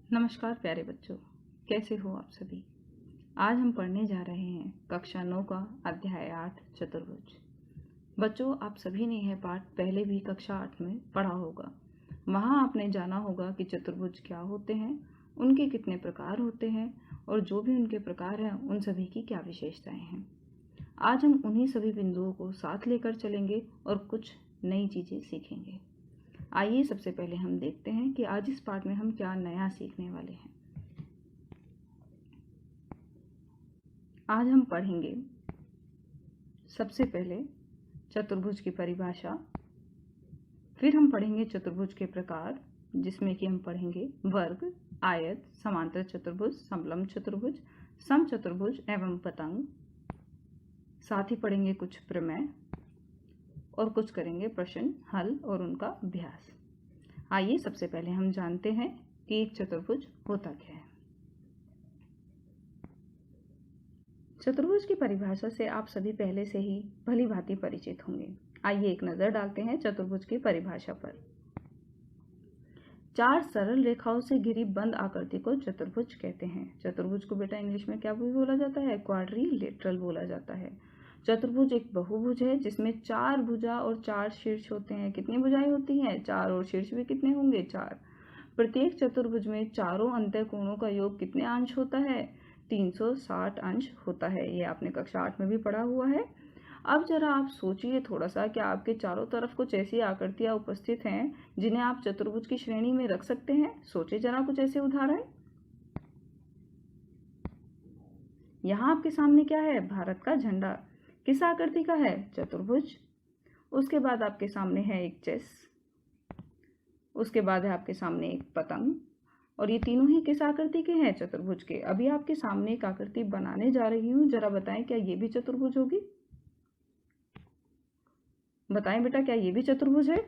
नमस्कार प्यारे बच्चों, कैसे हो आप सभी। आज हम पढ़ने जा रहे हैं कक्षा 9 का अध्याय 8 चतुर्भुज। बच्चों, आप सभी ने यह पाठ पहले भी कक्षा 8 में पढ़ा होगा। वहाँ आपने जाना होगा कि चतुर्भुज क्या होते हैं, उनके कितने प्रकार होते हैं और जो भी उनके प्रकार हैं उन सभी की क्या विशेषताएं हैं। आज हम उन्हीं सभी बिंदुओं को साथ लेकर चलेंगे और कुछ नई चीज़ें सीखेंगे। आइए सबसे पहले हम देखते हैं कि आज इस पाठ में हम क्या नया सीखने वाले हैं। आज हम पढ़ेंगे सबसे पहले चतुर्भुज की परिभाषा, फिर हम पढ़ेंगे चतुर्भुज के प्रकार, जिसमें कि हम पढ़ेंगे वर्ग, आयत, समांतर चतुर्भुज, समलंब चतुर्भुज, समचतुर्भुज एवं पतंग। साथ ही पढ़ेंगे कुछ प्रमेय और कुछ करेंगे प्रश्न हल और उनका अभ्यास। आइए सबसे पहले हम जानते हैं कि एक चतुर्भुज होता क्या है। चतुर्भुज की परिभाषा से आप सभी पहले से ही भली भांति परिचित होंगे। आइए एक नजर डालते हैं चतुर्भुज की परिभाषा पर। चार सरल रेखाओं से घिरी बंद आकृति को चतुर्भुज कहते हैं। चतुर्भुज को बेटा इंग्लिश में क्या बोला जाता है? क्वाड्रिलेटरल बोला जाता है। चतुर्भुज एक बहुभुज है जिसमें चार भुजा और चार शीर्ष होते हैं। कितनी भुजाएं होती हैं? चार, और शीर्ष भी कितने होंगे? चार। प्रत्येक चतुर्भुज में चारों अंतःकोणों का योग कितने अंश होता है? 360 अंश होता है। ये आपने कक्षा 8 में भी पढ़ा हुआ है। अब जरा आप सोचिए थोड़ा सा, क्या आपके चारों तरफ कुछ ऐसी आकृतियां उपस्थित हैं जिन्हें आप चतुर्भुज की श्रेणी में रख सकते हैं? सोचिए जरा कुछ ऐसे उदाहरण। यहाँ आपके सामने क्या है? भारत का झंडा। किस आकृति का है? चतुर्भुज। उसके बाद आपके सामने है एक चेस, उसके बाद है आपके सामने एक पतंग, और ये तीनों ही किस आकृति के हैं? चतुर्भुज के। अभी आपके सामने एक आकृति बनाने जा रही हूँ, जरा बताएं क्या ये भी चतुर्भुज होगी? बताएं बेटा, क्या ये भी चतुर्भुज है?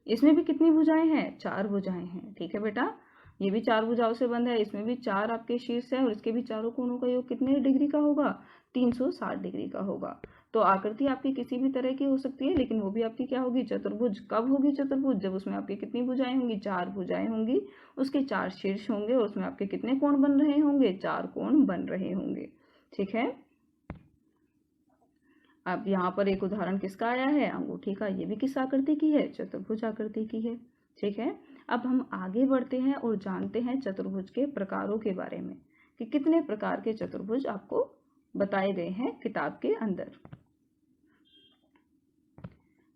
इसमें भी कितनी भुजाएं हैं? चार भुजाएं हैं। ठीक है बेटा, ये भी चार भुजाओं से बंद है। इसमें भी चार आपके शीर्ष है और इसके भी चारों कोणों का योग कितने डिग्री का होगा? 360 डिग्री का होगा। तो आकृति आपकी किसी भी तरह की हो सकती है, लेकिन वो भी आपकी क्या होगी? चतुर्भुज। कब होगी चतुर्भुज? जब उसमें आपकी कितनी भुजाएं होंगी? चार भुजाएं होंगी, उसके चार शीर्ष होंगे और उसमें आपके कितने कोण बन रहे होंगे? चार कोण बन रहे होंगे। ठीक है। अब यहाँ पर एक उदाहरण किसका आया है? अंगूठी का। ये भी किस आकृति की है? चतुर्भुज आकृति की है। ठीक है। अब हम आगे बढ़ते हैं और जानते हैं चतुर्भुज के प्रकारों के बारे में, कि कितने प्रकार के चतुर्भुज आपको बताए गए हैं किताब के अंदर।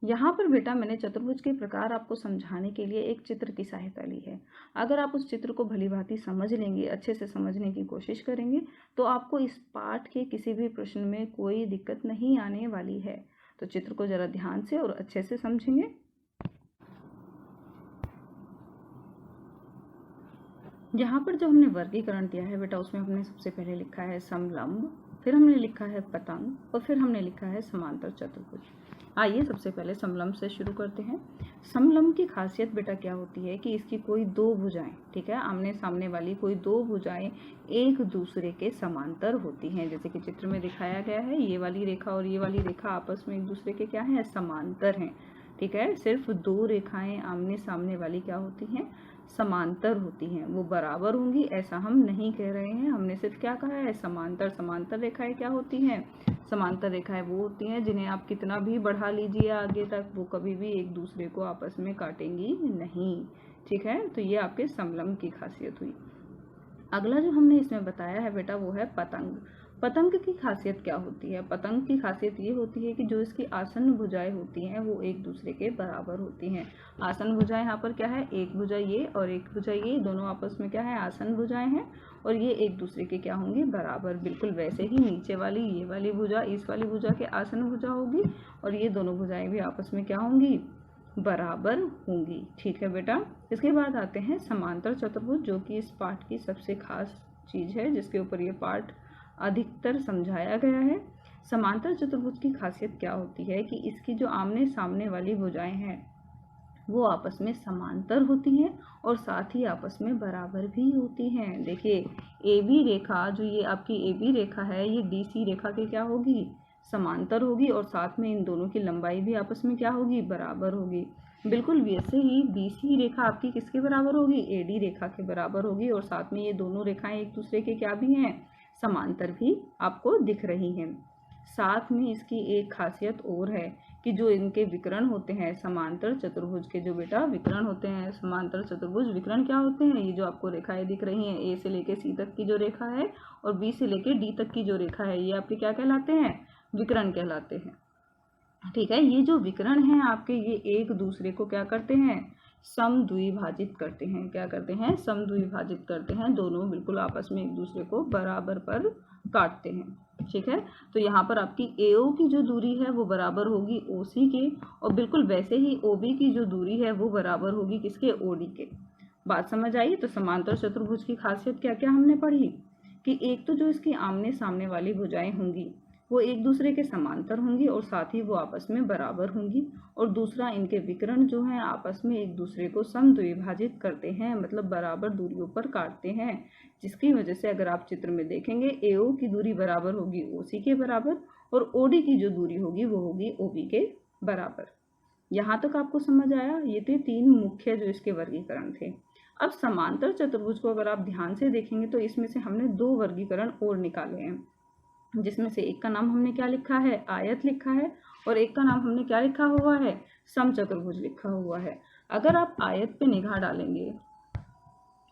यहाँ पर बेटा मैंने चतुर्भुज के प्रकार आपको समझाने के लिए एक चित्र की सहायता ली है। अगर आप उस चित्र को भली भांति समझ लेंगे, अच्छे से समझने की कोशिश करेंगे, तो आपको इस पाठ के किसी भी प्रश्न में कोई दिक्कत नहीं आने वाली है। तो चित्र को जरा ध्यान से और अच्छे से समझेंगे। यहाँ पर जो हमने वर्गीकरण दिया है बेटा, उसमें हमने सबसे पहले लिखा है समलंब, फिर हमने लिखा है पतंग और फिर हमने लिखा है समांतर चतुर्भुज। आइए सबसे पहले समलंब से शुरू करते हैं। समलंब की खासियत बेटा क्या होती है कि इसकी कोई दो भुजाएं, ठीक है, आमने सामने वाली कोई दो भुजाएं एक दूसरे के समांतर होती हैं। जैसे कि चित्र में दिखाया गया है, ये वाली रेखा और ये वाली रेखा आपस में एक दूसरे के क्या है? समांतर हैं। ठीक है। सिर्फ दो रेखाएं आमने सामने वाली क्या होती हैं? समांतर होती हैं। वो बराबर होंगी ऐसा हम नहीं कह रहे हैं, हमने सिर्फ क्या कहा है? समांतर। समांतर रेखाएं क्या होती हैं? समांतर रेखाएं वो होती हैं जिन्हें आप कितना भी बढ़ा लीजिए आगे तक, वो कभी भी एक दूसरे को आपस में काटेंगी नहीं। ठीक है। तो ये आपके समलंब की खासियत हुई। अगला जो हमने इसमें बताया है बेटा वो है पतंग। पतंग की खासियत क्या होती है? पतंग की खासियत ये होती है कि जो इसकी आसन्न भुजाएं होती हैं वो एक दूसरे के बराबर होती हैं। आसन्न भुजाएं यहाँ पर क्या है? एक भुजा ये और एक भुजा ये, दोनों आपस में क्या है? आसन्न भुजाएं हैं और ये एक दूसरे के क्या होंगी? बराबर। बिल्कुल वैसे ही नीचे वाली ये वाली भुजा इस वाली भुजा के आसन्न भुजा होगी और ये दोनों भुजाएं भी आपस में क्या होंगी? बराबर होंगी। ठीक है बेटा। इसके बाद आते हैं समांतर चतुर्भुज, जो कि इस पाठ की सबसे खास चीज है, जिसके ऊपर ये पाठ अधिकतर समझाया गया है। समांतर चतुर्भुज की खासियत क्या होती है कि इसकी जो आमने सामने वाली भुजाएं हैं वो आपस में समांतर होती हैं और साथ ही आपस में बराबर भी होती हैं। देखिए, ए बी रेखा, जो ये आपकी ए बी रेखा है, ये डी सी रेखा के क्या होगी? समांतर होगी और साथ में इन दोनों की लंबाई भी आपस में क्या होगी? बराबर होगी। बिल्कुल वैसे ही BC रेखा आपकी किसके बराबर होगी, AD रेखा के बराबर होगी। और साथ में ये दोनों रेखाएं एक दूसरे के क्या भी हैं, समांतर भी आपको दिख रही हैं। साथ में इसकी एक खासियत और है कि जो इनके विकर्ण होते हैं समांतर चतुर्भुज के, जो बेटा विकर्ण होते हैं समांतर चतुर्भुज, विकर्ण क्या होते हैं, ये जो आपको रेखाएं दिख रही हैं, A से लेके C तक की जो रेखा है और B से लेके D तक की जो रेखा है, ये आपके क्या कहलाते हैं, विकर्ण कहलाते हैं। ठीक है, ये जो विकर्ण हैं आपके, ये एक दूसरे को क्या करते हैं, समद्विभाजित करते हैं। क्या करते हैं, समद्विभाजित करते हैं। दोनों बिल्कुल आपस में एक दूसरे को बराबर पर काटते हैं। ठीक है, तो यहाँ पर आपकी AO की जो दूरी है वो बराबर होगी OC के, और बिल्कुल वैसे ही OB की जो दूरी है वो बराबर होगी किसके, OD के। बात समझ आई। तो समांतर चतुर्भुज की खासियत क्या क्या हमने पढ़ी कि एक तो जो इसकी आमने सामने वाली भुजाएं होंगी वो एक दूसरे के समांतर होंगी और साथ ही वो आपस में बराबर होंगी, और दूसरा इनके विकर्ण जो हैं आपस में एक दूसरे को समद्विभाजित करते हैं, मतलब बराबर दूरियों पर काटते हैं, जिसकी वजह से अगर आप चित्र में देखेंगे AO की दूरी बराबर होगी OC के बराबर और OD की जो दूरी होगी वो होगी OB के बराबर। यहाँ तक आपको समझ आया। ये थे 3 मुख्य जो इसके वर्गीकरण थे। अब समांतर चतुर्भुज को अगर आप ध्यान से देखेंगे तो इसमें से हमने 2 वर्गीकरण और निकाले हैं, जिसमें से एक का नाम हमने क्या लिखा है, आयत लिखा है, और एक का नाम हमने क्या लिखा हुआ है, समचतुर्भुज लिखा हुआ है। अगर आप आयत पे निगाह डालेंगे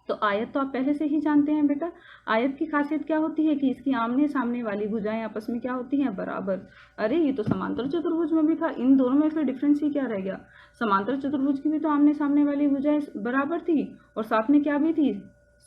तो आयत तो आप पहले से ही जानते हैं बेटा। आयत की खासियत क्या होती है कि इसकी आमने सामने वाली भुजाएं आपस में क्या होती हैं, बराबर। अरे ये तो समांतर चतुर्भुज में भी था, इन दोनों में फिर डिफरेंस ही क्या रह गया। समांतर चतुर्भुज की भी तो आमने सामने वाली भुजाएं बराबर थी और साथ में क्या भी थी,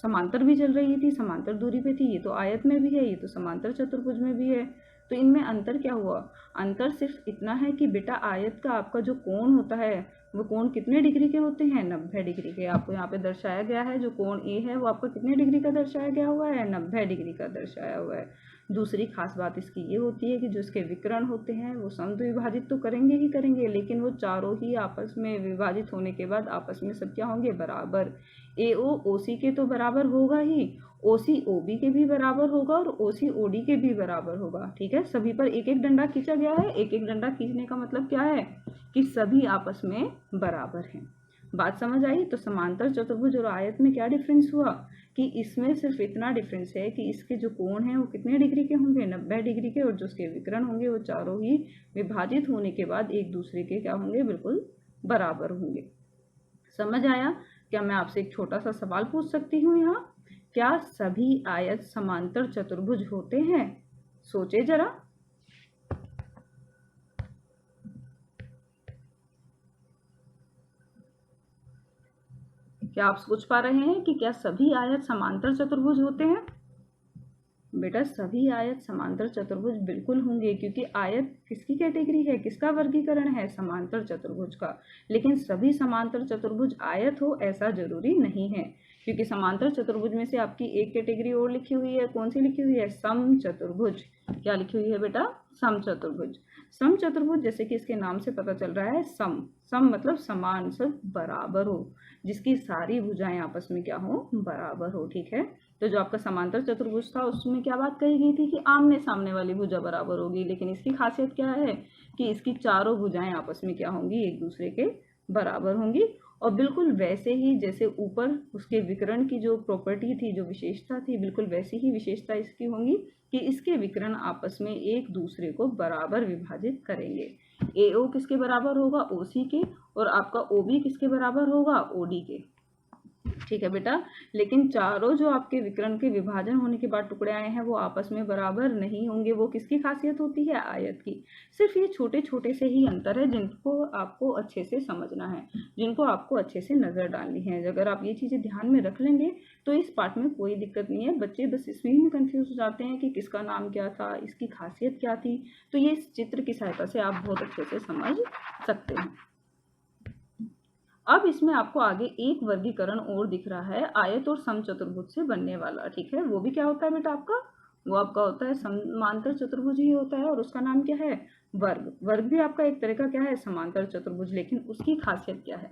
समांतर भी चल रही थी, समांतर दूरी पे थी। ये तो आयत में भी है, ये तो समांतर चतुर्भुज में भी है। तो इनमें अंतर क्या हुआ, अंतर सिर्फ इतना है कि बेटा आयत का आपका जो कोण होता है वो कोण कितने डिग्री के होते हैं, 90 डिग्री के। आपको यहाँ पे दर्शाया गया है जो कोण A है वो आपका कितने डिग्री का दर्शाया गया हुआ है, 90 डिग्री का दर्शाया हुआ है। दूसरी खास बात इसकी ये होती है कि जो इसके विकर्ण होते हैं वो समद्विभाजित तो करेंगे ही करेंगे, लेकिन वो चारों ही आपस में विभाजित होने के बाद आपस में सब क्या होंगे, बराबर। AO OC के तो बराबर होगा ही, OC OB के भी बराबर होगा और OC OD के भी बराबर होगा। ठीक है, सभी पर एक एक डंडा खींचा गया है। एक एक डंडा खींचने का मतलब क्या है कि सभी आपस में बराबर हैं। बात समझ आई। तो समांतर चतुर्भुज और आयत में क्या डिफरेंस हुआ कि इसमें सिर्फ इतना डिफरेंस है कि इसके जो कोण हैं वो कितने डिग्री के होंगे, 90 डिग्री के, और जो उसके विकर्ण होंगे वो चारों ही विभाजित होने के बाद एक दूसरे के क्या होंगे, बिल्कुल बराबर होंगे। समझ आया। क्या मैं आपसे एक छोटा सा सवाल पूछ सकती हूँ यहाँ, क्या सभी आयत समांतर चतुर्भुज होते हैं? सोचे जरा। क्या आप सोच पा रहे हैं कि क्या सभी आयत समांतर चतुर्भुज होते हैं? बेटा सभी आयत समांतर चतुर्भुज बिल्कुल होंगे, क्योंकि आयत किसकी कैटेगरी है, किसका वर्गीकरण है, समांतर चतुर्भुज का। लेकिन सभी समांतर चतुर्भुज आयत हो ऐसा जरूरी नहीं है, क्योंकि समांतर चतुर्भुज में से आपकी एक कैटेगरी और लिखी हुई है। कौन सी लिखी हुई है, समचतुर्भुज। क्या लिखी हुई है बेटा, समचतुर्भुज। समचतुर्भुज जैसे कि इसके नाम से पता चल रहा है, सम सम मतलब समान, सब बराबर हो, जिसकी सारी भुजाएं आपस में क्या हो, बराबर हो। ठीक है, तो जो आपका समांतर चतुर्भुज था उसमें क्या बात कही गई थी कि आमने सामने वाली भुजा बराबर होगी, लेकिन इसकी खासियत क्या है कि इसकी चारों भुजाएं आपस में क्या होंगी, एक दूसरे के बराबर होंगी। और बिल्कुल वैसे ही जैसे ऊपर उसके विकर्ण की जो प्रॉपर्टी थी, जो विशेषता थी, बिल्कुल वैसी ही विशेषता इसकी होंगी कि इसके विकर्ण आपस में एक दूसरे को बराबर विभाजित करेंगे। AO किसके बराबर होगा, OC के, और आपका OB किसके बराबर होगा, OD के। ठीक है बेटा, लेकिन चारों जो आपके विकर्ण के विभाजन होने के बाद टुकड़े आए हैं वो आपस में बराबर नहीं होंगे। वो किसकी खासियत होती है, आयत की। सिर्फ ये छोटे छोटे से ही अंतर है जिनको आपको अच्छे से समझना है, जिनको आपको अच्छे से नजर डालनी है। अगर आप ये चीजें ध्यान में रख लेंगे तो इस पार्ट में कोई दिक्कत नहीं है। बच्चे बस इसमें ही कंफ्यूज हो जाते हैं कि किसका नाम क्या था, इसकी खासियत क्या थी। तो ये इस चित्र की सहायता से आप बहुत अच्छे से समझ सकते हैं। अब इसमें आपको आगे एक वर्गीकरण और दिख रहा है, आयत और समचतुर्भुज से बनने वाला। ठीक है, वो भी क्या होता है बेटा आपका, वो आपका होता है समांतर चतुर्भुज ही होता है, और उसका नाम क्या है, वर्ग। वर्ग भी आपका एक तरह का क्या है, समांतर चतुर्भुज। लेकिन उसकी खासियत क्या है,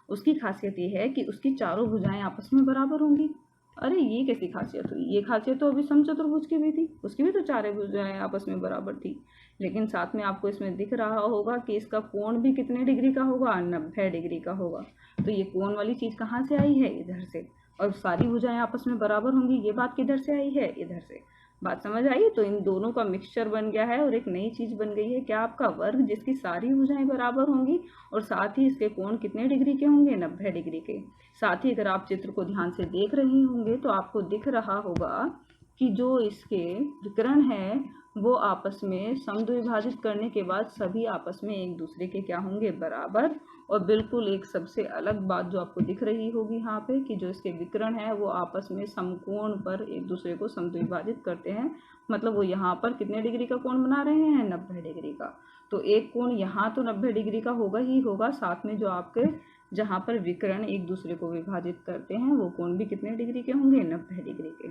उसकी खासियत ये है कि उसकी चारों भुजाएं आपस में बराबर होंगी। अरे ये कैसी खासियत हुई, ये खासियत तो अभी समचतुर्भुज की भी थी, उसकी भी तो चारों भुजाएं आपस में बराबर थी, लेकिन साथ में आपको इसमें दिख रहा होगा कि इसका कोण भी कितने डिग्री का होगा, 90 डिग्री का होगा। तो ये कोण वाली चीज कहाँ से आई है, इधर से। और सारी भुजाएं आपस में बराबर होंगी, ये बात किधर से आई है, इधर से। बात समझ आई। तो इन दोनों का मिक्सचर बन गया है और एक नई चीज बन गई है, क्या, आपका वर्ग, जिसकी सारी भुजाएं बराबर होंगी और साथ ही इसके कोण कितने डिग्री के होंगे, 90 डिग्री के। साथ ही अगर आप चित्र को ध्यान से देख रहे होंगे तो आपको दिख रहा होगा कि जो इसके विकर्ण है वो आपस में समद्विभाजित करने के बाद सभी आपस में एक दूसरे के क्या होंगे, बराबर। और बिल्कुल एक सबसे अलग बात जो आपको दिख रही होगी यहाँ पे कि जो इसके विकर्ण है वो आपस में समकोण पर एक दूसरे को समद्विभाजित करते हैं, मतलब वो यहाँ पर कितने डिग्री का कोण बना रहे हैं, 90 डिग्री का। तो एक कोण यहाँ तो 90 डिग्री का होगा ही होगा, साथ में जो आपके जहाँ पर विकर्ण एक दूसरे को विभाजित करते हैं वो कोण भी कितने डिग्री के होंगे, 90 डिग्री के।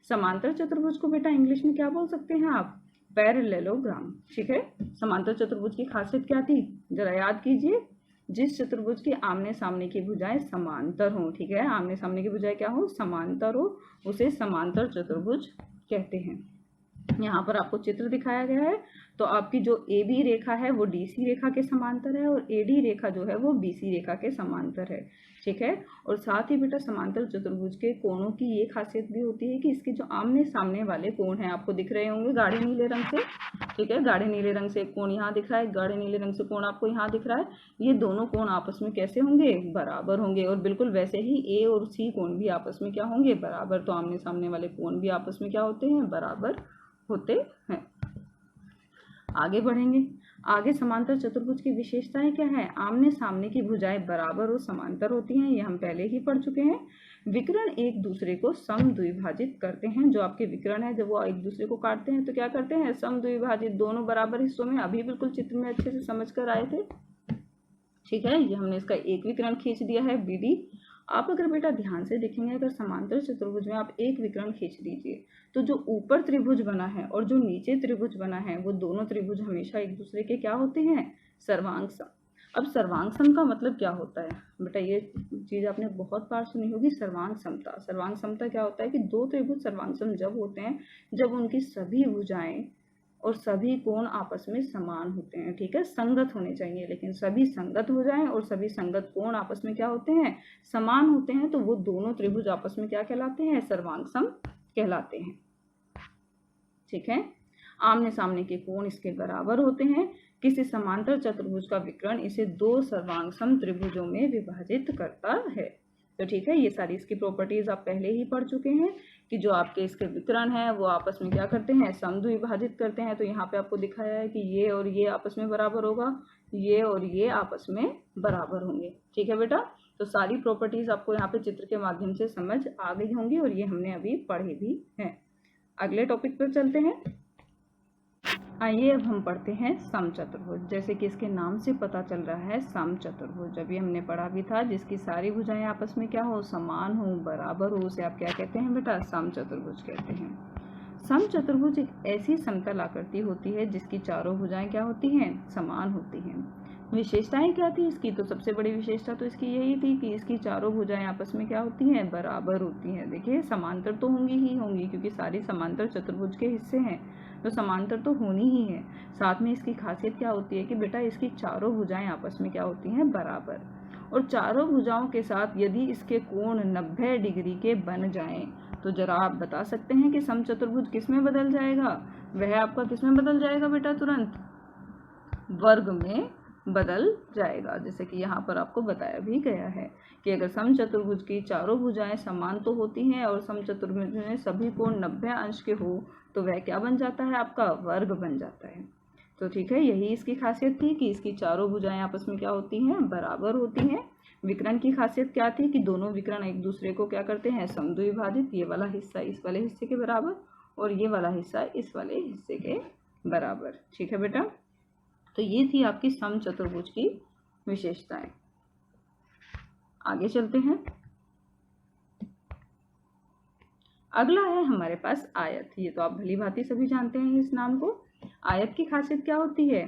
समांतर चतुर्भुज को बेटा इंग्लिश में क्या बोल सकते हैं आप, पैरेललोग्राम। ठीक है। समांतर चतुर्भुज की खासियत क्या थी, जरा याद कीजिए, जिस चतुर्भुज के आमने सामने की भुजाएं समांतर हो, ठीक है, आमने सामने की भुजाएं क्या हो, समांतर हो, उसे समांतर चतुर्भुज कहते हैं। यहाँ पर आपको चित्र दिखाया गया है, तो आपकी जो ए बी रेखा है वो डी सी रेखा के समांतर है और ए डी रेखा जो है वो बी सी रेखा के समांतर है। ठीक है। और साथ ही बेटा समांतर चतुर्भुज के कोणों की ये खासियत भी होती है कि इसके जो आमने सामने वाले कोण हैं आपको दिख रहे होंगे गाढ़े नीले रंग से। ठीक है, गाढ़े नीले रंग से एक कोण यहाँ दिख रहा है, गाढ़े नीले रंग से कोण आपको यहाँ दिख रहा है, ये दोनों कोण आपस में कैसे होंगे, बराबर होंगे। और बिल्कुल वैसे ही ए और सी कोण भी आपस में क्या होंगे, बराबर। तो आमने सामने वाले कोण भी आपस में क्या होते हैं, बराबर होते हैं। आगे बढ़ेंगे। आगे समांतर चतुर्भुज की विशेषताएं क्या है, आमने सामने की भुजाएं बराबर और समांतर होती हैं, ये हम पहले ही पढ़ चुके हैं। विकर्ण एक दूसरे को समद्विभाजित करते हैं, जो आपके विकर्ण है जब वो एक दूसरे को काटते हैं तो क्या करते हैं, समद्विभाजित, दोनों बराबर हिस्सों में। अभी बिल्कुल चित्र में अच्छे से समझ कर आए थे। ठीक है, ये हमने इसका एक विकर्ण खींच दिया है बीडी। आप अगर बेटा ध्यान से देखेंगे, अगर समांतर चतुर्भुज में आप एक विकर्ण खींच दीजिए तो जो ऊपर त्रिभुज बना है और जो नीचे त्रिभुज बना है वो दोनों त्रिभुज हमेशा एक दूसरे के क्या होते हैं, सर्वांग सम। अब सर्वांग सम का मतलब क्या होता है बेटा, ये चीज आपने बहुत बार सुनी होगी, सर्वांग समता। सर्वांग समता क्या होता है कि दो त्रिभुज सर्वांग सम जब होते हैं जब उनकी सभी भुजाएं और सभी कोण आपस में समान होते हैं। ठीक है, संगत होने चाहिए, लेकिन सभी संगत हो जाएं और सभी संगत कोण आपस में क्या होते हैं, समान होते हैं, तो वो दोनों त्रिभुज आपस में क्या कहलाते हैं, सर्वांग सम कहलाते हैं। ठीक है, आमने सामने के कोण इसके बराबर होते हैं। किसी समांतर चतुर्भुज का विकर्ण इसे दो सर्वांग सम त्रिभुजों में विभाजित करता है। तो ठीक है, ये सारी इसकी प्रॉपर्टीज आप पहले ही पढ़ चुके हैं कि जो आपके इसके विकर्ण है वो आपस में क्या करते हैं, समद्विभाजित करते हैं। तो यहाँ पे आपको दिखाया है कि ये और ये आपस में बराबर होगा, ये और ये आपस में बराबर होंगे। ठीक है बेटा, तो सारी प्रॉपर्टीज आपको यहाँ पे चित्र के माध्यम से समझ आ गई होंगी और ये हमने अभी पढ़े भी हैं। अगले टॉपिक पर चलते हैं। आइए अब हम पढ़ते हैं समचतुर्भुज। जैसे कि इसके नाम से पता चल रहा है समचतुर्भुज, अभी हमने पढ़ा भी था, जिसकी सारी भुजाएं आपस में क्या हो, समान हो, बराबर हो, उसे आप क्या कहते हैं बेटा, समचतुर्भुज कहते हैं। समचतुर्भुज एक ऐसी समतल आकृति होती है जिसकी चारों भुजाएं क्या होती हैं, समान होती हैं। विशेषताएं क्या थी इसकी, तो सबसे बड़ी विशेषता तो इसकी यही थी कि इसकी चारों भुजाएं आपस में क्या होती हैं, बराबर होती हैं। देखिए समांतर तो होंगी ही होंगी, क्योंकि सारी समांतर चतुर्भुज के हिस्से हैं तो समांतर तो होनी ही है। साथ में इसकी खासियत क्या होती है कि बेटा इसकी चारों भुजाएं आपस में क्या होती हैं, बराबर। और चारों भुजाओं के साथ यदि इसके कोण 90 डिग्री के बन जाएं तो जरा आप बता सकते हैं कि समचतुर्भुज किस में बदल जाएगा, वह आपका किस में बदल जाएगा बेटा, तुरंत वर्ग में बदल जाएगा। जैसे कि यहाँ पर आपको बताया भी गया है कि अगर समचतुर्भुज की चारों भुजाएं समान तो होती हैं और समचतुर्भुज में सभी कोण 90 अंश के हो तो वह क्या बन जाता है, आपका वर्ग बन जाता है। तो ठीक है, यही इसकी खासियत थी कि इसकी चारों भुजाएं आपस में क्या होती हैं, बराबर होती हैं। विकर्ण की खासियत क्या थी कि दोनों विकर्ण एक दूसरे को क्या करते हैं, समद्विभाजित, ये वाला हिस्सा इस वाले हिस्से के बराबर और ये वाला हिस्सा इस वाले हिस्से के बराबर। ठीक है बेटा, तो ये थी आपकी समचतुर्भुज की विशेषताएं। आगे चलते हैं। अगला है हमारे पास आयत। ये तो आप भली भांति सभी जानते हैं इस नाम को। आयत की खासियत क्या होती है,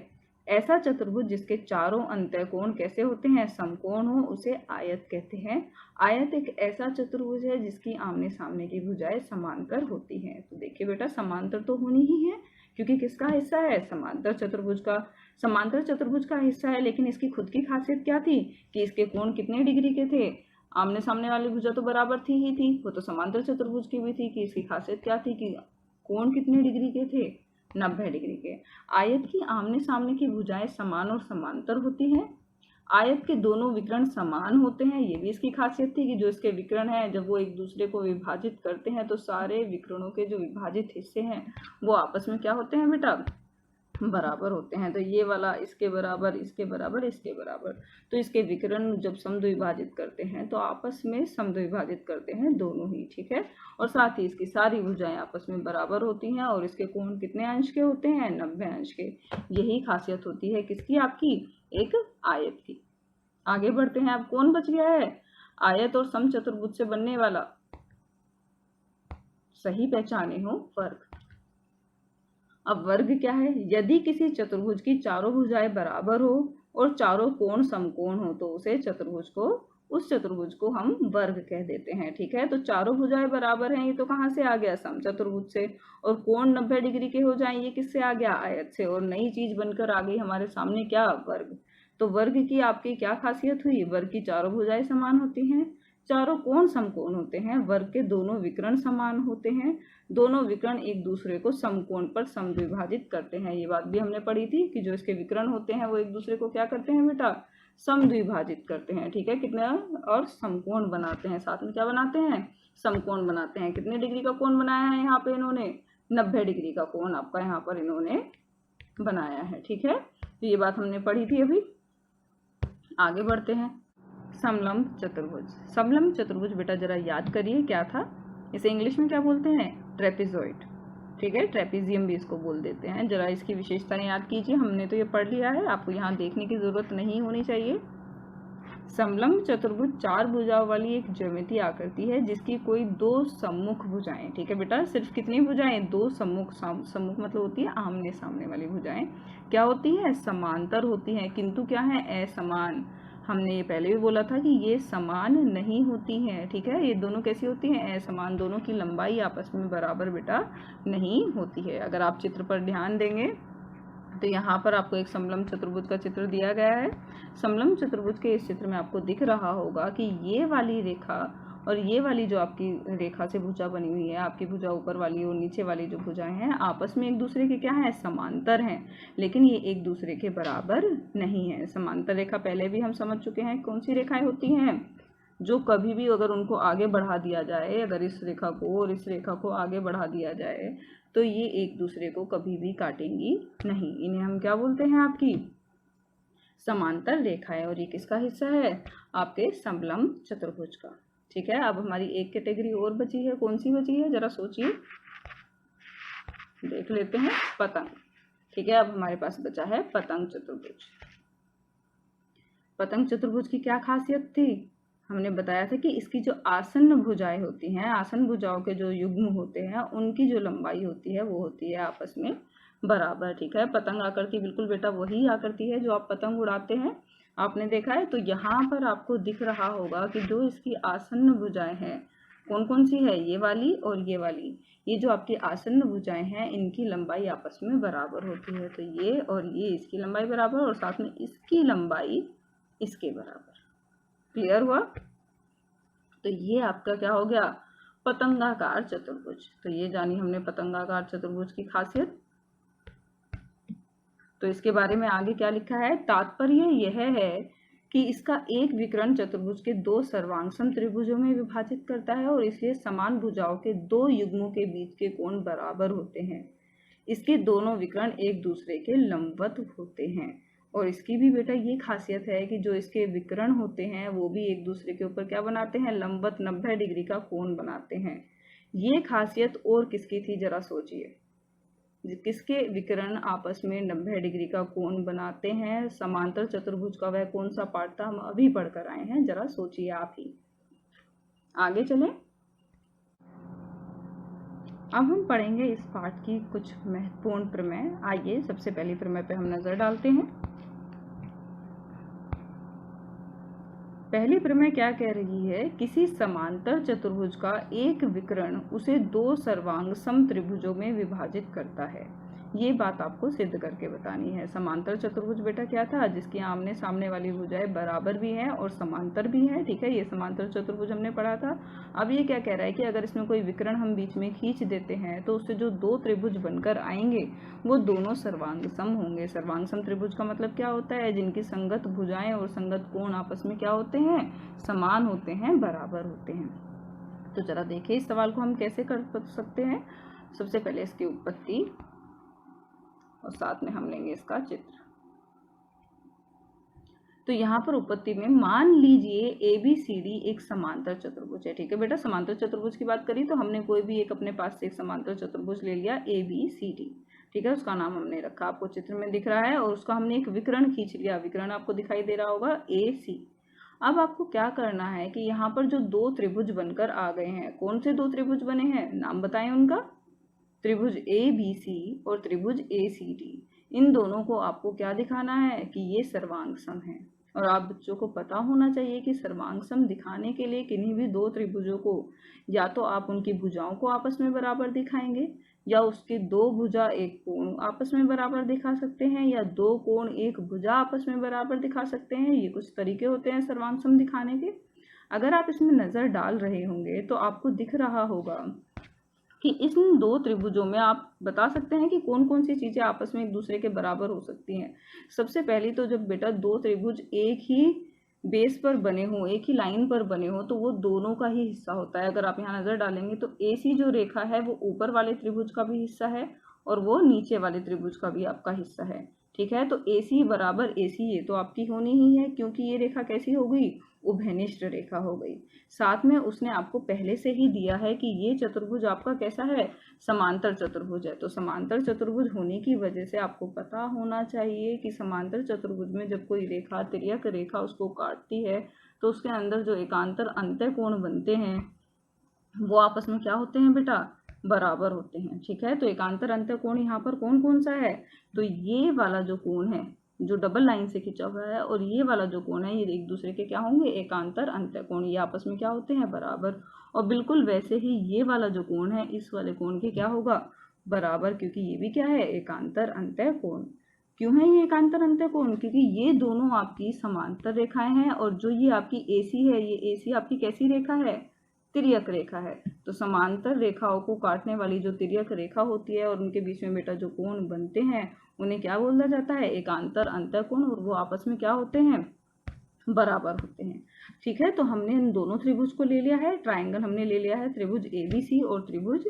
ऐसा चतुर्भुज जिसके चारों अंतःकोण कैसे होते हैं, समकोण हो, उसे आयत कहते हैं। आयत एक ऐसा चतुर्भुज है जिसकी आमने सामने की भुजाएं समांतर होती हैं। तो देखिए बेटा, समांतर तो होनी ही है क्योंकि किसका हिस्सा है, समांतर चतुर्भुज का। समांतर चतुर्भुज का हिस्सा है, लेकिन इसकी खुद की खासियत क्या थी कि इसके कोण कितने डिग्री के थे, आमने सामने वाली भुजा तो बराबर थी ही थी, वो तो समांतर चतुर्भुज की भी थी कि इसकी खासियत क्या थी कि कोण कितने डिग्री के थे, 90 डिग्री के। आयत की आमने सामने की भुजाएं समान और समांतर होती हैं। आयत के दोनों विकर्ण समान होते हैं, ये भी इसकी खासियत थी कि जो इसके विकर्ण हैं जब वो एक दूसरे को विभाजित करते हैं तो सारे विकर्णों के जो विभाजित हिस्से हैं वो आपस में क्या होते हैं बेटा, बराबर होते हैं। तो ये वाला इसके बराबर, इसके बराबर, इसके बराबर, तो इसके विकर्ण जब समद्विभाजित करते हैं तो आपस में समद्विभाजित करते हैं दोनों ही, ठीक है। और साथ ही इसकी सारी भुजाएं आपस में बराबर होती हैं और इसके कोण कितने अंश के होते हैं, 90 अंश के। यही खासियत होती है किसकी, आपकी एक आयत की। आगे बढ़ते हैं, अब कौन बच गया है, आयत और समचतुर्भुज से बनने वाला, सही पहचाने हो, वर्ग। अब वर्ग क्या है, यदि किसी चतुर्भुज की चारों भुजाएं बराबर हो और चारों कोण समकोण हो तो उसे उस चतुर्भुज को हम वर्ग कह देते हैं, ठीक है। तो चारों भुजाएं बराबर हैं, ये तो कहाँ से आ गया, समचतुर्भुज से। और कोण 90 डिग्री के हो जाएं, ये किससे आ गया, आयत से। और नई चीज बनकर आ गई हमारे सामने, क्या, वर्ग। तो वर्ग की आपकी क्या खासियत हुई, वर्ग की चारों भुजाएं समान होती हैं, चारों कोण समकोण होते हैं, वर्ग के दोनों विकर्ण समान होते हैं, दोनों विकर्ण एक दूसरे को समकोण पर समद्विभाजित करते हैं। ये बात भी हमने पढ़ी थी कि जो इसके विकर्ण होते हैं वो एक दूसरे को क्या करते हैं बेटा, समद्विभाजित करते हैं, ठीक है। कितने, और समकोण बनाते हैं, साथ में क्या बनाते हैं, समकोण बनाते हैं। कितने डिग्री का कोण बनाया है यहाँ पे इन्होंने, 90 डिग्री का कोण आपका यहाँ पर इन्होंने बनाया है, ठीक है। तो ये बात हमने पढ़ी थी अभी। आगे बढ़ते हैं, समलंब चतुर्भुज। समलंब चतुर्भुज बेटा जरा याद करिए क्या था, इसे इंग्लिश में क्या बोलते हैं, ट्रेपेजॉइड, ठीक है, ट्रेपेजियम भी इसको बोल देते हैं। जरा इसकी विशेषताएं याद कीजिए, हमने तो ये पढ़ लिया है, आपको यहाँ देखने की जरूरत नहीं होनी चाहिए। समलंब चतुर्भुज चार भुजाओं वाली एक ज्यामितीय आकृति है जिसकी कोई दो सम्मुख भुजाएं, ठीक है बेटा, सिर्फ कितनी भुजाएं, दो सम्मुख। सम्मुख मतलब होती है आमने सामने वाली भुजाएं, क्या होती है, समांतर होती हैं, किंतु क्या है, असमान। हमने ये पहले भी बोला था कि ये समान नहीं होती हैं, ठीक है। ये दोनों कैसी होती हैं, असमान, दोनों की लंबाई आपस में बराबर बेटा नहीं होती है। अगर आप चित्र पर ध्यान देंगे तो यहाँ पर आपको एक समलंब चतुर्भुज का चित्र दिया गया है। समलंब चतुर्भुज के इस चित्र में आपको दिख रहा होगा कि ये वाली रेखा और ये वाली जो आपकी रेखा से भुजा बनी हुई है, आपकी भुजा ऊपर वाली और नीचे वाली जो भुजाएं हैं आपस में एक दूसरे के क्या है, समांतर हैं, लेकिन ये एक दूसरे के बराबर नहीं है। समांतर रेखा पहले भी हम समझ चुके हैं कौन सी रेखाएं होती हैं, जो कभी भी अगर उनको आगे बढ़ा दिया जाए, अगर इस रेखा को और इस रेखा को आगे बढ़ा दिया जाए तो ये एक दूसरे को कभी भी काटेंगी नहीं। इन्हें हम क्या बोलते हैं, आपकी समांतर रेखाएं। और ये किसका हिस्सा है, आपके समलंब चतुर्भुज का, ठीक है। अब हमारी एक कैटेगरी और बची है, कौन सी बची है, जरा सोचिए, देख लेते हैं, पतंग, ठीक है। अब हमारे पास बचा है पतंग चतुर्भुज। पतंग चतुर्भुज की क्या खासियत थी, हमने बताया था कि इसकी जो आसन्न भुजाएं होती हैं, आसन्न भुजाओं के जो युग्म होते हैं उनकी जो लंबाई होती है वो होती है आपस में बराबर, ठीक है। पतंग आकृति बिल्कुल बेटा वही आकृति है जो आप पतंग उड़ाते हैं, आपने देखा है। तो यहाँ पर आपको दिख रहा होगा कि जो इसकी आसन्न भुजाएं हैं कौन कौन सी है, ये वाली और ये वाली, ये जो आपकी आसन्न भुजाएं हैं इनकी लंबाई आपस में बराबर होती है। तो ये और ये, इसकी लंबाई बराबर और साथ में इसकी लंबाई इसके बराबर। क्लियर हुआ, तो ये आपका क्या हो गया, पतंगाकार चतुर्भुज। तो ये जानी हमने पतंगाकार चतुर्भुज की खासियत। तो इसके बारे में आगे क्या लिखा है, तात्पर्य यह है कि इसका एक विकर्ण चतुर्भुज के दो सर्वांगसम त्रिभुजों में विभाजित करता है और इसलिए समान भुजाओं के दो युग्मों के बीच के कोण बराबर होते हैं। इसके दोनों विकर्ण एक दूसरे के लंबवत होते हैं। और इसकी भी बेटा ये खासियत है कि जो इसके विकर्ण होते हैं वो भी एक दूसरे के ऊपर क्या बनाते हैं, लंबवत 90 डिग्री का कोण बनाते हैं। ये खासियत और किसकी थी, जरा सोचिए, किसके विकर्ण आपस में 90 डिग्री का कोण बनाते हैं, समांतर चतुर्भुज का वह कौन सा पार्ट था, हम अभी पढ़कर आए हैं, जरा सोचिए आप ही। आगे चलें, अब हम पढ़ेंगे इस पाठ की कुछ महत्वपूर्ण प्रमेय। आइए सबसे पहली प्रमेय पे हम नजर डालते हैं। पहली प्रमेय क्या कह रही है? किसी समांतर चतुर्भुज का एक विकर्ण उसे दो सर्वांग सम त्रिभुजों में विभाजित करता है। ये बात आपको सिद्ध करके बतानी है। समांतर चतुर्भुज बेटा क्या था? जिसकी आमने सामने वाली भुजाएं बराबर भी हैं और समांतर भी हैं। ठीक है, ये समांतर चतुर्भुज हमने पढ़ा था। अब ये क्या कह रहा है कि अगर इसमें कोई विकर्ण हम बीच में खींच देते हैं तो उससे जो दो त्रिभुज बनकर आएंगे वो दोनों सर्वांग सम होंगे। सर्वांग सम त्रिभुज का मतलब क्या होता है? जिनकी संगत भुजाएं और संगत कोण आपस में क्या होते हैं? समान होते हैं, बराबर होते हैं। तो जरा देखिए इस सवाल को हम कैसे कर सकते हैं। सबसे पहले इसकी उत्पत्ति और साथ में हम लेंगे इसका चित्र। तो यहाँ पर उत्पत्ति में मान लीजिए ABCD एक समांतर चतुर्भुज है। ठीक है बेटा, समांतर चतुर्भुज की बात करी तो हमने कोई भी एक अपने पास से एक समांतर चतुर्भुज ले लिया ABCD। ठीक है, उसका नाम हमने रखा, आपको चित्र में दिख रहा है, और उसका हमने एक विकर्ण खींच लिया। विकर्ण आपको दिखाई दे रहा होगा AC। अब आपको क्या करना है कि यहाँ पर जो दो त्रिभुज बनकर आ गए हैं, कौन से दो त्रिभुज बने हैं? नाम बताएं उनका। त्रिभुज ABC और त्रिभुज ACD, इन दोनों को आपको क्या दिखाना है कि ये सर्वांग सम है। और आप बच्चों को पता होना चाहिए कि सर्वांग सम दिखाने के लिए किन्हीं भी दो त्रिभुजों को या तो आप उनकी भुजाओं को आपस में बराबर दिखाएंगे, या उसकी दो भुजा एक कोण आपस में बराबर दिखा सकते हैं, या दो कोण एक भुजा आपस में बराबर दिखा सकते हैं। ये कुछ तरीके होते हैं सर्वांग सम दिखाने के। अगर आप इसमें नजर डाल रहे होंगे तो आपको दिख रहा होगा कि इन दो त्रिभुजों में आप बता सकते हैं कि कौन कौन सी चीजें आपस में एक दूसरे के बराबर हो सकती हैं। सबसे पहली तो जब बेटा दो त्रिभुज एक ही बेस पर बने हो, एक ही लाइन पर बने हो, तो वो दोनों का ही हिस्सा होता है। अगर आप यहाँ नजर डालेंगे तो AC जो रेखा है वो ऊपर वाले त्रिभुज का भी हिस्सा है और वो नीचे वाले त्रिभुज का भी आपका हिस्सा है। ठीक है, तो AC बराबर AC ये तो आपकी होनी ही है, क्योंकि ये रेखा कैसी हो गई? उभयनिष्ठ रेखा हो गई। साथ में उसने आपको पहले से ही दिया है कि ये चतुर्भुज आपका कैसा है? समांतर चतुर्भुज है। तो समांतर चतुर्भुज होने की वजह से आपको पता होना चाहिए कि समांतर चतुर्भुज में जब कोई रेखा, तिर्यक रेखा उसको काटती है तो उसके अंदर जो एकांतर अंतःकोण बनते हैं वो आपस में क्या होते हैं बेटा? बराबर होते हैं। ठीक है, तो एकांतर अंतःकोण यहाँ पर कौन कौन सा है? तो ये वाला जो कोण है जो डबल लाइन से खिंचा हुआ है, और ये वाला जो कोण है, ये एक दूसरे के क्या होंगे? एकांतर अंतःकोण। ये आपस में क्या होते हैं? बराबर। और बिल्कुल वैसे ही ये वाला जो कोण है इस वाले कोण के क्या होगा? बराबर, क्योंकि ये भी क्या है? एकांतर अंतःकोण। क्यों है ये एकांतर अंतःकोण? क्योंकि ये दोनों आपकी समांतर रेखाएं हैं, और जो ये आपकी AC है, ये AC आपकी कैसी रेखा है? तिर्यक रेखा है। तो समांतर रेखाओं को काटने वाली जो तिर्यक रेखा होती है और उनके बीच में बेटा जो कोण बनते हैं उन्हें क्या बोला जाता है? एकांतर अंतःकोण। और वो आपस में क्या होते हैं? बराबर होते हैं। ठीक है, तो हमने इन दोनों त्रिभुज को ले लिया है। ट्राइंगल हमने ले लिया है त्रिभुज ABC और त्रिभुज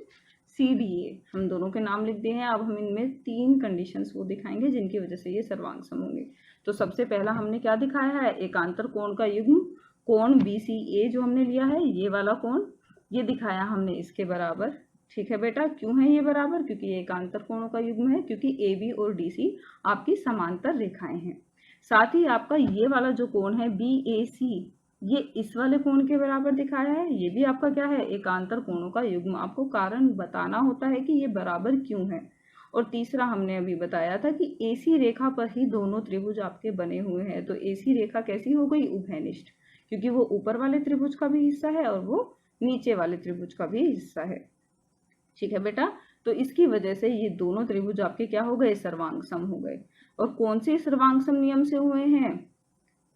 CDA, हम दोनों के नाम लिख दिए हैं। अब हम इनमें तीन कंडीशंस वो दिखाएंगे जिनकी वजह से ये सर्वांग सम होंगे। तो सबसे पहला हमने क्या दिखाया है? एकांतर कोण का युग्म कोण BCA जो हमने लिया है, ये वाला कोण, ये दिखाया हमने इसके बराबर। ठीक है बेटा, क्यों है ये बराबर? क्योंकि ये एकांतर कोणों का युग्म है, क्योंकि AB और DC आपकी समांतर रेखाएं हैं। साथ ही आपका ये वाला जो कोण है BAC, ये इस वाले कोण के बराबर दिखाया है। ये भी आपका क्या है? एकांतर कोणों का युग्म। आपको कारण बताना होता है कि ये बराबर क्यों है। और तीसरा हमने अभी बताया था कि AC रेखा पर ही दोनों त्रिभुज आपके बने हुए हैं। तो AC रेखा कैसी हो गई? उभयनिष्ठ, क्योंकि वो ऊपर वाले त्रिभुज का भी हिस्सा है और वो नीचे वाले त्रिभुज का भी हिस्सा है। ठीक है बेटा, तो इसकी वजह से ये दोनों त्रिभुज आपके क्या हो गए? सर्वांग सम हो गए। और कौन से सर्वांग सम नियम से हुए हैं?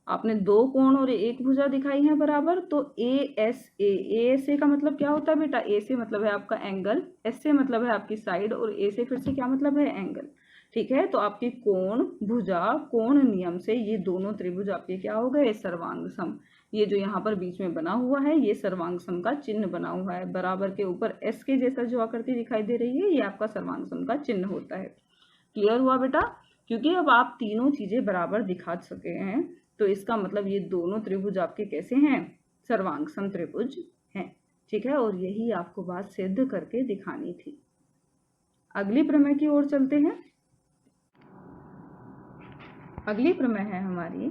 आपने दो कोण और एक भुजा दिखाई है बराबर, तो ASA का मतलब क्या होता है बेटा? A से मतलब है आपका एंगल, S से मतलब है आपकी साइड, और A से फिर से क्या मतलब है? एंगल। ठीक है, तो आपकी कोण भुजा कोण नियम से ये दोनों त्रिभुज आपके क्या हो गए? सर्वांग सम। ये जो यहाँ पर बीच में बना हुआ है ये सर्वांग सम का चिन्ह बना हुआ है। बराबर के ऊपर S के जैसा जो आकृति दिखाई दे रही है ये आपका सर्वांग सम का चिन्ह होता है। क्लियर हुआ बेटा? क्योंकि अब आप तीनों चीजें बराबर दिखा सके हैं तो इसका मतलब ये दोनों त्रिभुज आपके कैसे हैं? सर्वांग सम त्रिभुज हैं। ठीक है, और यही आपको बात सिद्ध करके दिखानी थी। अगली प्रमेय की ओर चलते हैं। अगली प्रमेय है हमारी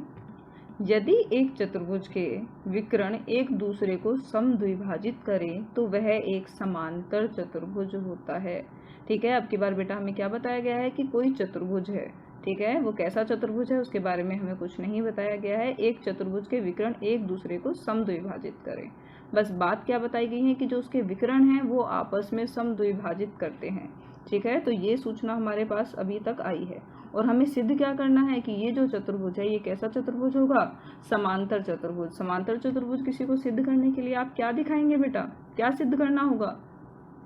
यदि एक चतुर्भुज के विकर्ण एक दूसरे को समद्विभाजित करें तो वह एक समांतर चतुर्भुज होता है। ठीक है, अब की बार बेटा हमें क्या बताया गया है कि कोई चतुर्भुज है। ठीक है, वो कैसा चतुर्भुज है उसके बारे में हमें कुछ नहीं बताया गया है। एक चतुर्भुज के विकर्ण एक दूसरे को समद्विभाजित करें, बस बात क्या बताई गई है कि जो उसके विकर्ण हैं वो आपस में समद्विभाजित करते हैं। ठीक है, तो ये सूचना हमारे पास अभी तक आई है और हमें सिद्ध क्या करना है कि ये जो चतुर्भुज है ये कैसा चतुर्भुज होगा, समांतर चतुर्भुज। समांतर चतुर्भुज किसी को सिद्ध करने के लिए आप क्या दिखाएंगे बेटा, क्या सिद्ध करना होगा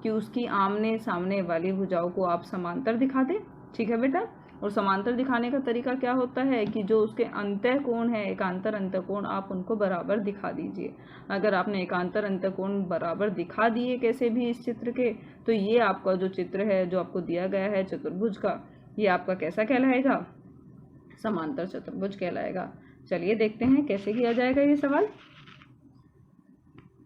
कि उसकी आमने सामने वाली भुजाओं को आप समांतर दिखा दें। ठीक है बेटा, और समांतर दिखाने का तरीका क्या होता है कि जो उसके अंतः कोण है, एकांतर अंतः कोण, आप उनको बराबर दिखा दीजिए। अगर आपने एकांतर अंतः कोण बराबर दिखा दिए कैसे भी इस चित्र के, तो ये आपका जो चित्र है जो आपको दिया गया है चतुर्भुज का, ये आपका कैसा कहलाएगा, समांतर चतुर्भुज कहलाएगा। चलिए देखते हैं कैसे किया जाएगा ये सवाल।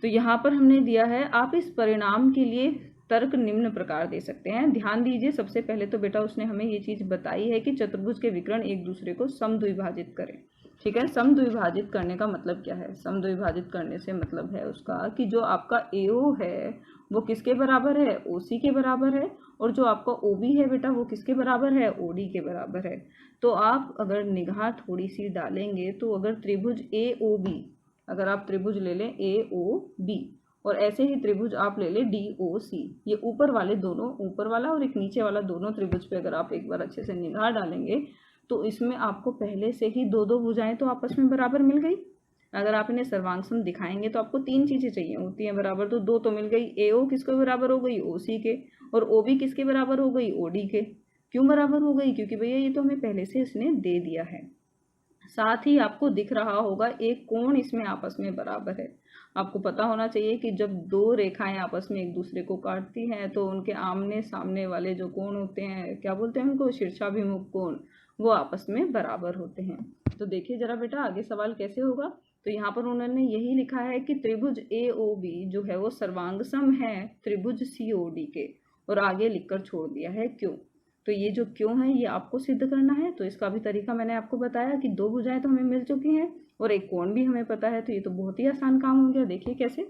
तो यहाँ पर हमने दिया है, आप इस परिणाम के लिए तर्क निम्न प्रकार दे सकते हैं। ध्यान दीजिए, सबसे पहले तो बेटा उसने हमें ये चीज बताई है कि चतुर्भुज के विकर्ण एक दूसरे को समद्विभाजित करें। ठीक है, समद्विभाजित करने का मतलब क्या है, समद्विभाजित करने से मतलब है उसका कि जो आपका AO है वो किसके बराबर है, OC के बराबर है, और जो आपका OB है बेटा वो किसके बराबर है, OD के बराबर है। तो आप अगर निगाह थोड़ी सी डालेंगे तो अगर त्रिभुज AOB, अगर आप त्रिभुज ले लें AOB और ऐसे ही त्रिभुज आप ले लें DOC, ये ऊपर वाले दोनों, ऊपर वाला और एक नीचे वाला दोनों त्रिभुज पे अगर आप एक बार अच्छे से निगाह डालेंगे तो इसमें आपको पहले से ही दो दो भुजाएं तो आपस में बराबर मिल गई। अगर आप इन्हें सर्वांगसम दिखाएंगे तो आपको तीन चीजें चाहिए होती हैं बराबर, तो दो तो मिल गई। AO किसके बराबर हो गई, OC के, और OB किसके बराबर हो गई, OD के। क्यों बराबर हो गई, क्योंकि भैया ये तो हमें पहले से इसने दे दिया है। साथ ही आपको दिख रहा होगा एक कोण इसमें आपस में बराबर है। आपको पता होना चाहिए कि जब दो रेखाएं आपस में एक दूसरे को काटती हैं तो उनके आमने सामने वाले जो कोण होते हैं, क्या बोलते हैं उनको, शीर्षाभिमुख कोण, वो आपस में बराबर होते हैं। तो देखिए जरा बेटा आगे सवाल कैसे होगा। तो यहाँ पर उन्होंने यही लिखा है कि त्रिभुज AOB जो है वो सर्वांगसम है त्रिभुज COD के, और आगे लिखकर छोड़ दिया है क्यों। तो ये जो क्यों है ये आपको सिद्ध करना है। तो इसका भी तरीका मैंने आपको बताया कि दो भुजाएं तो हमें मिल चुकी हैं और एक कोण भी हमें पता है, तो ये तो बहुत ही आसान काम हो गया। देखिए कैसे।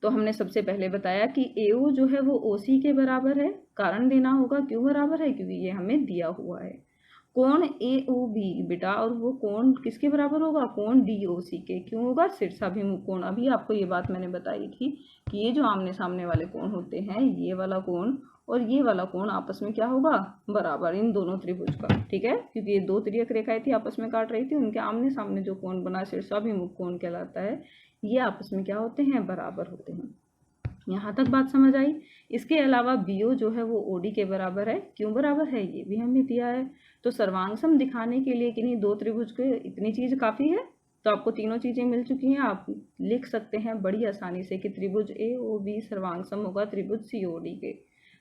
तो हमने सबसे पहले बताया कि AO जो है वो OC के बराबर है। कारण देना होगा क्यों बराबर है, क्योंकि ये हमें दिया हुआ है। कोण AOB बेटा, और वो कोण किसके बराबर होगा, कोण DOC के। क्यों होगा, शीर्षाभिमुख कोण। अभी आपको ये बात मैंने बताई थी कि ये जो आमने सामने वाले कोण होते हैं, ये वाला कोण और ये वाला कोण आपस में क्या होगा, बराबर, इन दोनों त्रिभुज का। ठीक है, क्योंकि ये दो तिर्यक रेखाएं थी आपस में काट रही थी, उनके आमने सामने जो कोण बना शीर्षाभिमुख कोण कहलाता है, ये आपस में क्या होते हैं, बराबर होते हैं। यहाँ तक बात समझ आई। इसके अलावा BO जो है वो OD के बराबर है। क्यों बराबर है, ये भी हमें दिया है। तो सर्वांगसम दिखाने के लिए किन्हीं दो त्रिभुज के इतनी चीज काफी है। तो आपको तीनों चीजें मिल चुकी हैं, आप लिख सकते हैं बड़ी आसानी से कि त्रिभुज AOB सर्वांगसम होगा त्रिभुज COD के।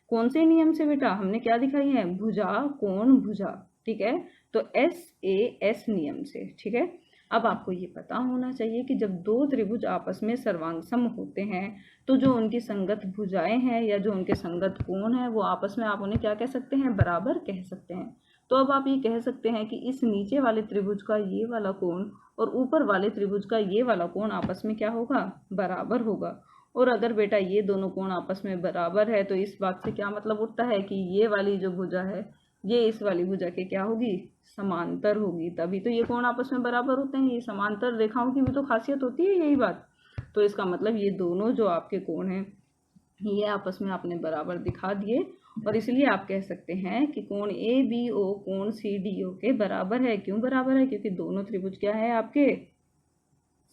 कौन से नियम से बेटा, हमने क्या दिखाई है, भुजा कोण भुजा। ठीक है, तो SAS नियम से। ठीक है, अब आपको ये पता होना चाहिए कि जब दो त्रिभुज आपस में सर्वांगसम होते हैं तो जो उनकी संगत भुजाएं हैं या जो उनके संगत कोण हैं वो आपस में आप उन्हें क्या कह सकते हैं, बराबर कह सकते हैं। तो अब आप ये कह सकते हैं कि इस नीचे वाले त्रिभुज का ये वाला कोण और ऊपर वाले त्रिभुज का ये वाला कोण आपस में क्या होगा, बराबर होगा। और अगर बेटा ये दोनों कोण आपस में बराबर है तो इस बात से क्या मतलब उठता है कि ये वाली जो भुजा है ये इस वाली भुजा के क्या होगी, समांतर होगी। तभी तो ये कोण आपस में बराबर होते हैं। ये समांतर रेखाओं की भी तो खासियत होती है यही बात। तो इसका मतलब ये दोनों जो आपके कोण हैं ये आपस में आपने बराबर दिखा दिए, और इसलिए आप कह सकते हैं कि कोण ABO कोण CDO के बराबर है। क्यों बराबर है, क्योंकि दोनों त्रिभुज क्या है आपके,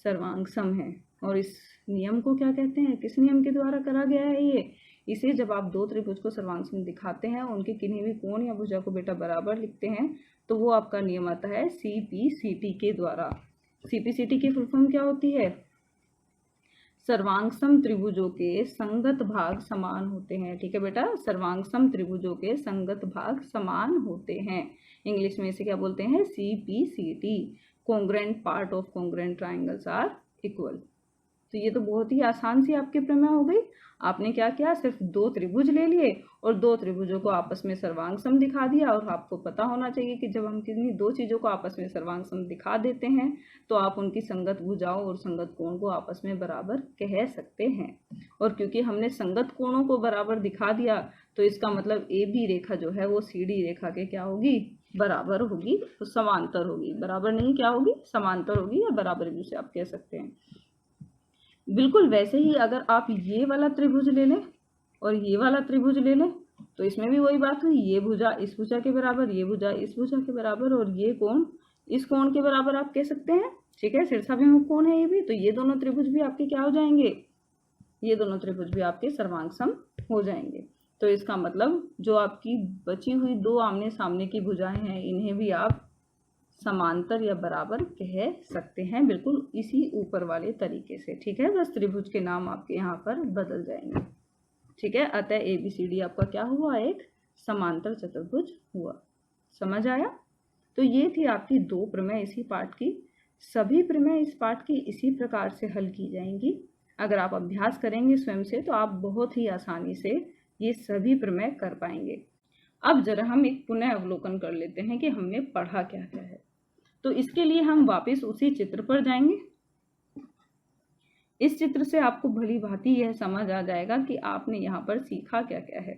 सर्वांगसम है। और इस नियम को क्या कहते हैं, किस नियम के द्वारा करा गया है ये, इसे जब आप दो त्रिभुज को सर्वांगसम दिखाते हैं, उनके किन्हीं भी कोण या भुजा को बेटा बराबर लिखते हैं, तो वो आपका नियम आता है CPCT के द्वारा। CPCT की फुल फॉर्म क्या होती है, सर्वांगसम त्रिभुजों के संगत भाग समान होते हैं। ठीक है बेटा, सर्वांगसम त्रिभुजों के संगत भाग समान होते हैं। इंग्लिश में इसे क्या बोलते हैं, CPCT। Congruent part of congruent triangles are equal. तो ये तो बहुत ही आसान सी आपकी प्रमेय हो गई। आपने क्या किया, सिर्फ 2 त्रिभुज ले लिए और 2 त्रिभुजों को आपस में सर्वांग सम दिखा दिया। और आपको पता होना चाहिए कि जब हम किन्हीं 2 चीज़ों को आपस में सर्वांग सम दिखा देते हैं तो आप उनकी संगत भुजाओं और संगत कोण को आपस में बराबर कह सकते हैं। और क्योंकि हमने संगत कोणों को बराबर दिखा दिया तो इसका मतलब ए बी रेखा जो है वो सी डी रेखा के क्या होगी, बराबर होगी, तो समांतर होगी। बराबर नहीं, क्या होगी, समांतर होगी, या बराबर भी उसे आप कह सकते हैं। बिल्कुल वैसे ही अगर आप ये वाला त्रिभुज ले लें और ये वाला त्रिभुज ले लें तो इसमें भी वही बात हुई, ये भुजा इस भुजा के बराबर, ये भुजा इस भुजा के बराबर और ये कोण इस कोण के बराबर आप कह सकते हैं। ठीक है, शीर्षाभिमुख कोण है ये भी, तो ये दोनों त्रिभुज भी आपके क्या हो जाएंगे, ये दोनों त्रिभुज भी आपके सर्वांग सम हो जाएंगे। तो इसका मतलब जो आपकी बची हुई 2 आमने सामने की भुजाएं हैं इन्हें भी आप समांतर या बराबर कह सकते हैं, बिल्कुल इसी ऊपर वाले तरीके से। ठीक है, बस त्रिभुज के नाम आपके यहाँ पर बदल जाएंगे। ठीक है, अतः ABCD आपका क्या हुआ, एक समांतर चतुर्भुज हुआ। समझ आया? तो ये थी आपकी 2 प्रमेय इसी पाठ की। सभी प्रमेय इस पाठ की इसी प्रकार से हल की जाएंगी। अगर आप अभ्यास करेंगे स्वयं से तो आप बहुत ही आसानी से ये सभी प्रमेय कर पाएंगे। अब जरा हम एक पुनः अवलोकन कर लेते हैं कि हमने पढ़ा क्या क्या है। तो इसके लिए हम वापस उसी चित्र पर जाएंगे। इस चित्र से आपको भली भांति यह समझ आ जाएगा कि आपने यहाँ पर सीखा क्या क्या है।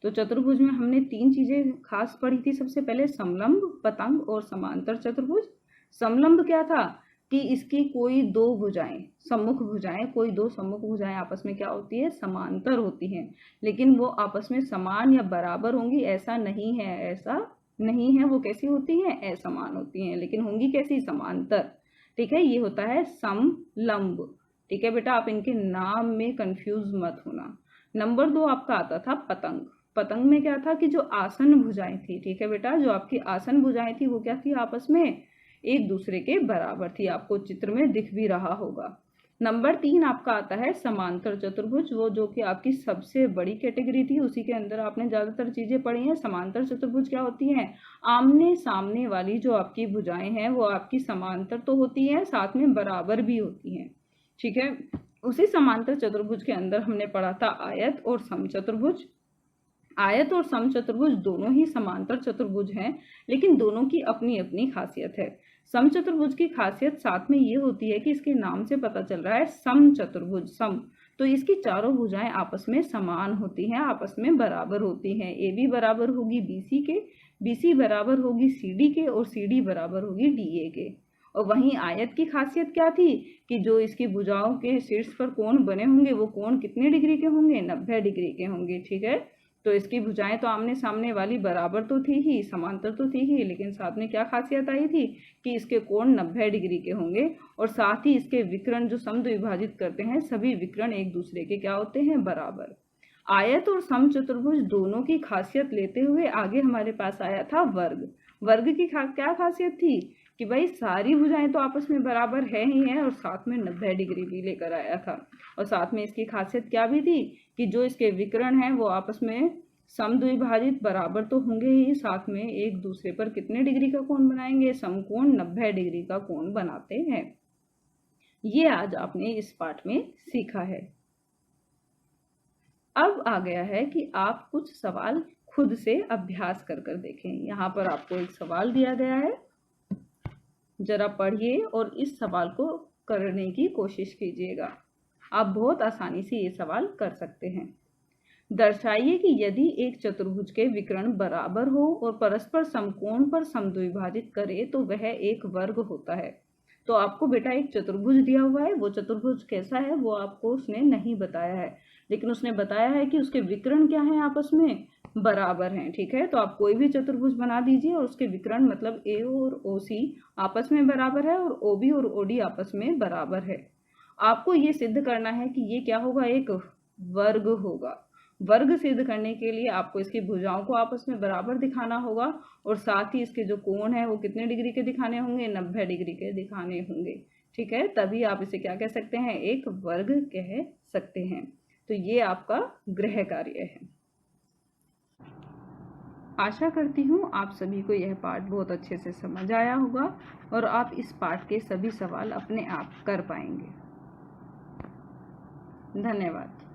तो चतुर्भुज में हमने 3 चीजें खास पढ़ी थी। सबसे पहले समलंब, पतंग और समांतर चतुर्भुज। समलंब क्या था कि इसकी कोई 2 भुजाएं, सम्मुख भुजाएं, कोई 2 सम्मुख भुजाएं आपस में क्या होती है, समांतर होती हैं, लेकिन वो आपस में समान या बराबर होंगी ऐसा नहीं है, ऐसा नहीं है। वो कैसी होती हैं, असमान होती हैं, लेकिन होंगी कैसी, समांतर। ठीक है, ये होता है समलंब। ठीक है बेटा, आप इनके नाम में कंफ्यूज मत होना। नंबर 2 आपका आता था पतंग। पतंग में क्या था कि जो आसन भुजाएं थी, ठीक है बेटा, जो आपकी आसन भुजाएं थी वो क्या थी, आपस में एक दूसरे के बराबर थी। आपको चित्र में दिख भी रहा होगा। नंबर 3 आपका आता है समांतर चतुर्भुज, वो जो कि आपकी सबसे बड़ी कैटेगरी थी, उसी के अंदर आपने ज्यादातर चीजें पढ़ी हैं। समांतर चतुर्भुज क्या होती हैं, आमने सामने वाली जो आपकी भुजाएं हैं वो आपकी समांतर तो होती हैं, साथ में बराबर भी होती हैं। ठीक है, उसी समांतर चतुर्भुज के अंदर हमने पढ़ा था आयत और समचतुर्भुज। आयत और समचतुर्भुज दोनों ही समांतर चतुर्भुज हैं, लेकिन दोनों की अपनी अपनी खासियत है। समचतुर्भुज की खासियत साथ में ये होती है कि इसके नाम से पता चल रहा है समचतुर्भुज, सम, तो इसकी चारों भुजाएं आपस में समान होती हैं, आपस में बराबर होती हैं। AB बराबर होगी BC के, BC बराबर होगी CD के और CD बराबर होगी DA के। और वहीं आयत की खासियत क्या थी कि जो इसकी भुजाओं के शीर्ष पर कोण बने होंगे वो कोण कितने डिग्री के होंगे, 90 डिग्री के होंगे। ठीक है, तो इसकी भुजाएं तो आमने सामने वाली बराबर तो थी ही, समांतर तो थी ही, लेकिन साथ में क्या खासियत आई थी कि इसके कोण 90 डिग्री के होंगे और साथ ही इसके विकर्ण जो समद्विभाजित करते हैं सभी विकर्ण एक दूसरे के क्या होते हैं, बराबर। आयत और समचतुर्भुज दोनों की खासियत लेते हुए आगे हमारे पास आया था वर्ग। वर्ग की क्या खासियत थी कि भाई सारी भुजाएं तो आपस में बराबर है ही है और साथ में 90 डिग्री भी लेकर आया था। और साथ में इसकी खासियत क्या भी थी कि जो इसके विकर्ण हैं वो आपस में समद्विभाजित बराबर तो होंगे ही, साथ में एक दूसरे पर कितने डिग्री का कोण बनाएंगे, समकोण 90 डिग्री का कोण बनाते हैं। ये आज आपने इस पाठ में सीखा है। अब आ गया है कि आप कुछ सवाल खुद से अभ्यास कर कर देखें। यहाँ पर आपको एक सवाल दिया गया है, जरा पढ़िए और इस सवाल को करने की कोशिश कीजिएगा। आप बहुत आसानी से ये सवाल कर सकते हैं। दर्शाइए कि यदि एक चतुर्भुज के विकर्ण बराबर हो और परस्पर समकोण पर समद्विभाजित करे तो वह एक वर्ग होता है। तो आपको बेटा एक चतुर्भुज दिया हुआ है, वो चतुर्भुज कैसा है वो आपको उसने नहीं बताया है, लेकिन उसने बताया है कि उसके विकर्ण क्या हैं, आपस में बराबर हैं। ठीक है, तो आप कोई भी चतुर्भुज बना दीजिए और उसके विकर्ण मतलब AO और OC आपस में बराबर है और OB और OD आपस में बराबर है। आपको ये सिद्ध करना है कि ये क्या होगा, एक वर्ग होगा। वर्ग सिद्ध करने के लिए आपको इसकी भुजाओं को आपस में बराबर दिखाना होगा और साथ ही इसके जो कोण है वो कितने डिग्री के दिखाने होंगे, 90 डिग्री के दिखाने होंगे। ठीक है, तभी आप इसे क्या कह सकते हैं, एक वर्ग कह सकते हैं। तो ये आपका गृह कार्य है। आशा करती हूँ आप सभी को यह पाठ बहुत अच्छे से समझ आया होगा और आप इस पाठ के सभी सवाल अपने आप कर पाएंगे। धन्यवाद।